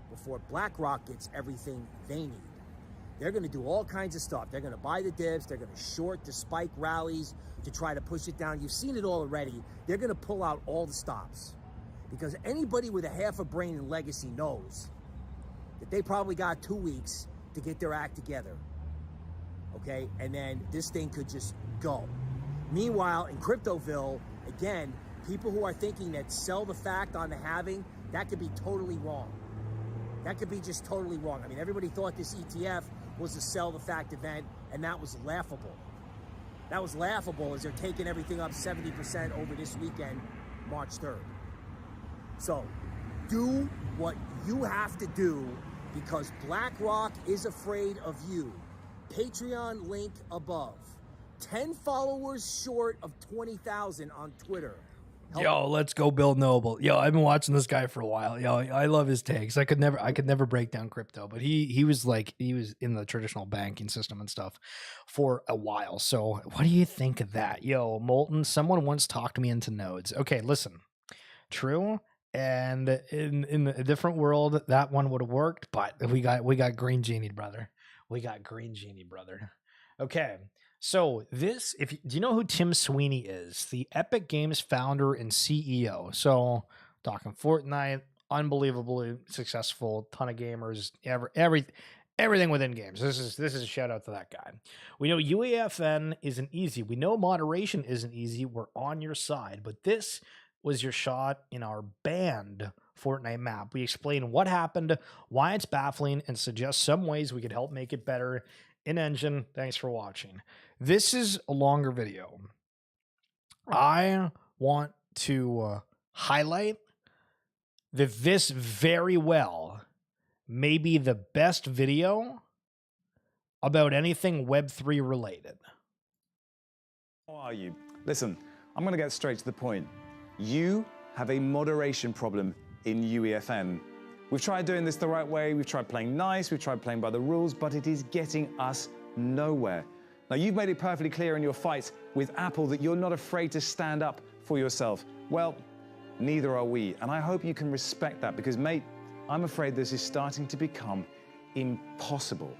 before BlackRock gets everything they need? They're going to do all kinds of stuff. They're going to buy the dips. They're going to short the spike rallies to try to push it down. You've seen it all already. They're going to pull out all the stops because anybody with a half a brain in legacy knows that they probably got 2 weeks to get their act together, okay? And then this thing could just go. Meanwhile, in Cryptoville, again, people who are thinking that sell the fact on the halving, that could be totally wrong. That could be just totally wrong. I mean, everybody thought this ETF was a sell the fact event, and that was laughable. That was laughable as they're taking everything up 70% over this weekend, March 3rd. So do what you have to do because BlackRock is afraid of you. Patreon link above. 10 followers short of 20,000 on Twitter. Yo, let's go, Bill Noble. Yo, I've been watching this guy for a while. Yo, I love his takes. I could never break down crypto, but he was in the traditional banking system and stuff for a while. So what do you think of that? Yo, Molten, someone once talked me into nodes. Okay, listen. True. And in a different world, that one would have worked, but we got Green Genie, brother. We got Green Genie, brother. Okay. So do you know who Tim Sweeney is? The Epic Games founder and CEO. So talking Fortnite, unbelievably successful, ton of gamers, everything within games. This is a shout out to that guy. We know UEFN isn't easy. We know moderation isn't easy. We're on your side, but this was your shot in our banned Fortnite map. We explain what happened, why it's baffling, and suggest some ways we could help make it better in engine. Thanks for watching. This is a longer video. I want to highlight that this very well may be the best video about anything Web3 related. How are you? Listen, I'm going to get straight to the point. You have a moderation problem in UEFN. We've tried doing this the right way, we've tried playing nice, we've tried playing by the rules, but it is getting us nowhere. Now, you've made it perfectly clear in your fight with Apple that you're not afraid to stand up for yourself. Well, neither are we, and I hope you can respect that because, mate, I'm afraid this is starting to become impossible.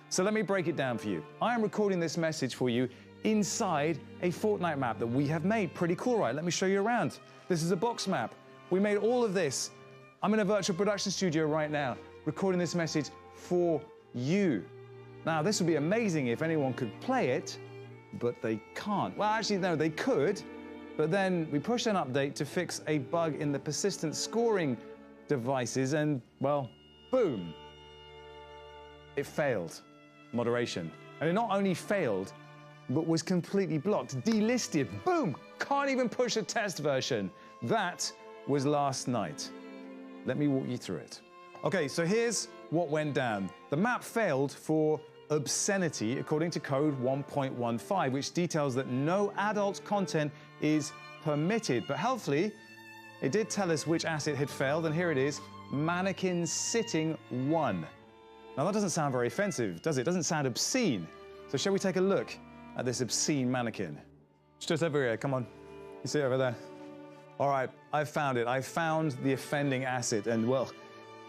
So let me break it down for you. I am recording this message for you inside a Fortnite map that we have made. Pretty cool, right? Let me show you around. This is a box map. We made all of this. I'm in a virtual production studio right now, recording this message for you. Now, this would be amazing if anyone could play it, but they can't. Well, actually, no, they could, but then we pushed an update to fix a bug in the persistent scoring devices, and, well, boom. It failed. Moderation. And it not only failed, but was completely blocked, delisted. Boom! Can't even push a test version. That was last night. Let me walk you through it. Okay, so here's what went down. The map failed for obscenity according to code 1.15, which details that no adult content is permitted. But helpfully, it did tell us which asset had failed, and here it is, mannequin sitting 1. Now that doesn't sound very offensive, does it? It doesn't sound obscene. So shall we take a look at this obscene mannequin? It's just over here, come on. You see it over there? All right, I've found it. I found the offending asset, and well,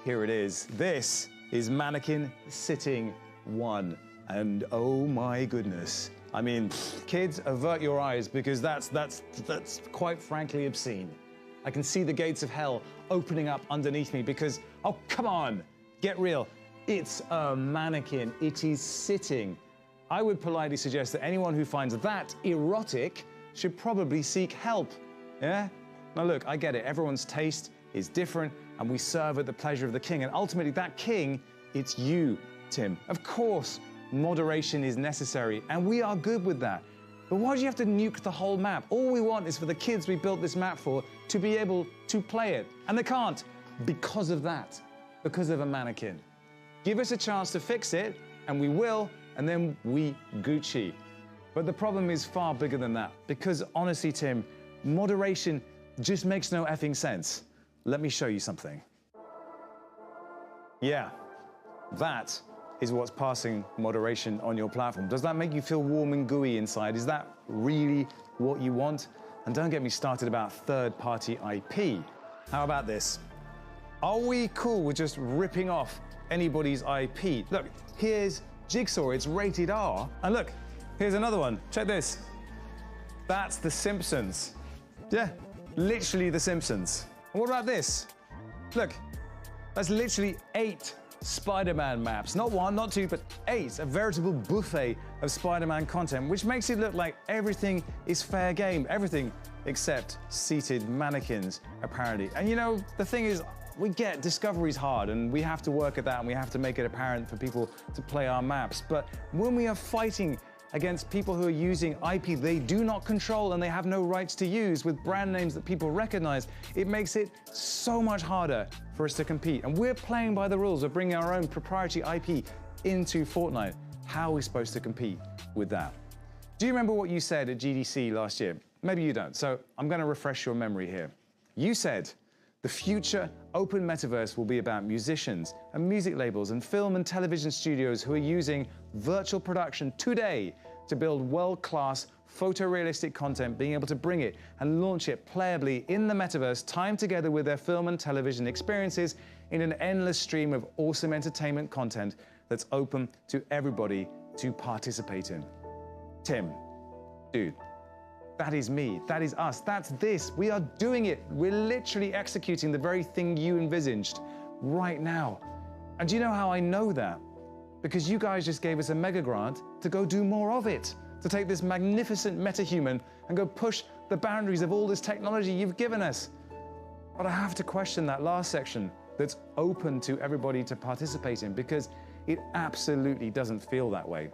here it is. This is mannequin sitting 1. And oh my goodness. I mean, kids, avert your eyes because that's quite frankly obscene. I can see the gates of hell opening up underneath me because, oh, come on, get real. It's a mannequin. It is sitting. I would politely suggest that anyone who finds that erotic should probably seek help. Yeah? Now look, I get it. Everyone's taste is different, and we serve at the pleasure of the king. And ultimately, that king, it's you, Tim. Of course, moderation is necessary, and we are good with that. But why do you have to nuke the whole map? All we want is for the kids we built this map for to be able to play it. And they can't because of that, because of a mannequin. Give us a chance to fix it, and we will, and then we Gucci. But the problem is far bigger than that, because honestly, Tim, moderation just makes no effing sense. Let me show you something. Yeah, that is what's passing moderation on your platform? Does that make you feel warm and gooey inside? Is that really what you want? And don't get me started about third-party IP. How about this? Are we cool with just ripping off anybody's IP? Look, here's Jigsaw, it's rated R. And look, here's another one. Check this. That's The Simpsons. Yeah, literally The Simpsons. And what about this? Look, that's literally 8 Spider-Man maps. Not 1, not 2, but 8. A veritable buffet of Spider-Man content, which makes it look like everything is fair game. Everything except seated mannequins, apparently. And you know, the thing is, we get discovery's hard, and we have to work at that, and we have to make it apparent for people to play our maps. But when we are fighting against people who are using IP they do not control and they have no rights to use with brand names that people recognize, it makes it so much harder for us to compete. And we're playing by the rules of bringing our own proprietary IP into Fortnite. How are we supposed to compete with that? Do you remember what you said at GDC last year? Maybe you don't, so I'm going to refresh your memory here. You said the future open metaverse will be about musicians and music labels and film and television studios who are using virtual production today to build world-class photorealistic content, being able to bring it and launch it playably in the metaverse, timed together with their film and television experiences in an endless stream of awesome entertainment content that's open to everybody to participate in. Tim, dude, that is me, that is us, that's this. We are doing it. We're literally executing the very thing you envisaged right now. And do you know how I know that? Because you guys just gave us a mega grant to go do more of it, to take this magnificent metahuman and go push the boundaries of all this technology you've given us. But I have to question that last section that's open to everybody to participate in, because it absolutely doesn't feel that way.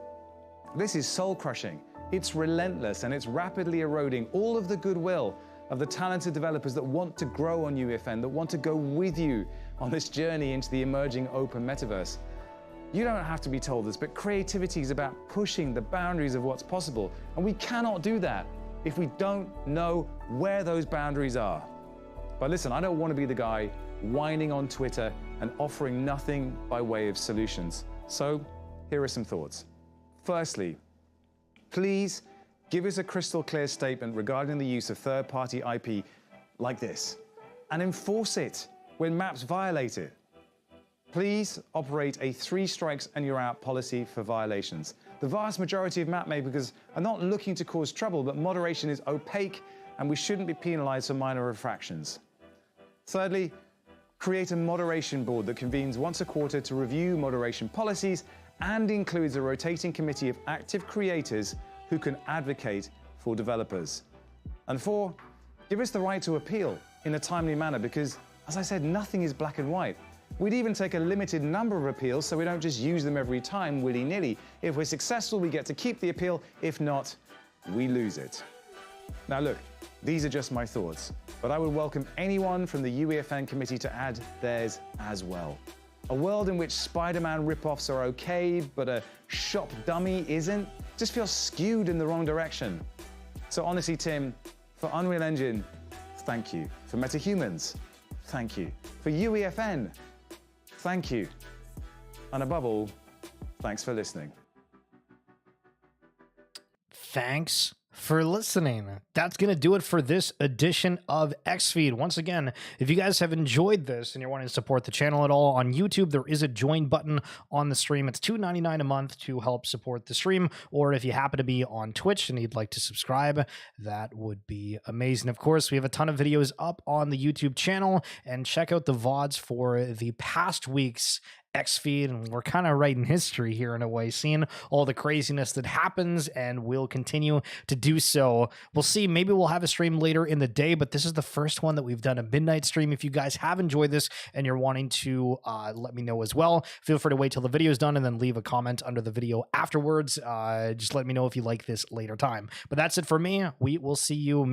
This is soul-crushing. It's relentless, and it's rapidly eroding all of the goodwill of the talented developers that want to grow on UEFN, that want to go with you on this journey into the emerging open metaverse. You don't have to be told this, but creativity is about pushing the boundaries of what's possible, and we cannot do that if we don't know where those boundaries are. But listen, I don't want to be the guy whining on Twitter and offering nothing by way of solutions. So here are some thoughts. Firstly, please give us a crystal clear statement regarding the use of third-party IP like this, and enforce it when maps violate it. Please operate a 3 strikes and you're out policy for violations. The vast majority of map makers are not looking to cause trouble, but moderation is opaque and we shouldn't be penalized for minor infractions. Thirdly, create a moderation board that convenes once a quarter to review moderation policies and includes a rotating committee of active creators who can advocate for developers. And 4, give us the right to appeal in a timely manner, because, as I said, nothing is black and white. We'd even take a limited number of appeals so we don't just use them every time willy-nilly. If we're successful, we get to keep the appeal. If not, we lose it. Now look, these are just my thoughts, but I would welcome anyone from the UEFN committee to add theirs as well. A world in which Spider-Man rip-offs are okay, but a shop dummy isn't, just feels skewed in the wrong direction. So honestly, Tim, for Unreal Engine, thank you. For MetaHumans, thank you. For UEFN, thank you. And above all, thanks for listening. Thanks for listening. That's going to do it for this edition of XFeed. Once again, if you guys have enjoyed this and you're wanting to support the channel at all on YouTube, there is a join button on the stream. It's $2.99 a month to help support the stream. Or if you happen to be on Twitch and you'd like to subscribe, that would be amazing. Of course, we have a ton of videos up on the YouTube channel, and check out the VODs for the past week's XFeed, and we're kind of writing history here in a way, seeing all the craziness that happens, and we'll continue to do so. We'll see, maybe we'll have a stream later in the day, but this is the first one that we've done, a midnight stream. If you guys have enjoyed this and you're wanting to let me know as well, feel free to wait till the video is done and then leave a comment under the video afterwards. Just let me know if you like this later time. But that's it for me. We will see you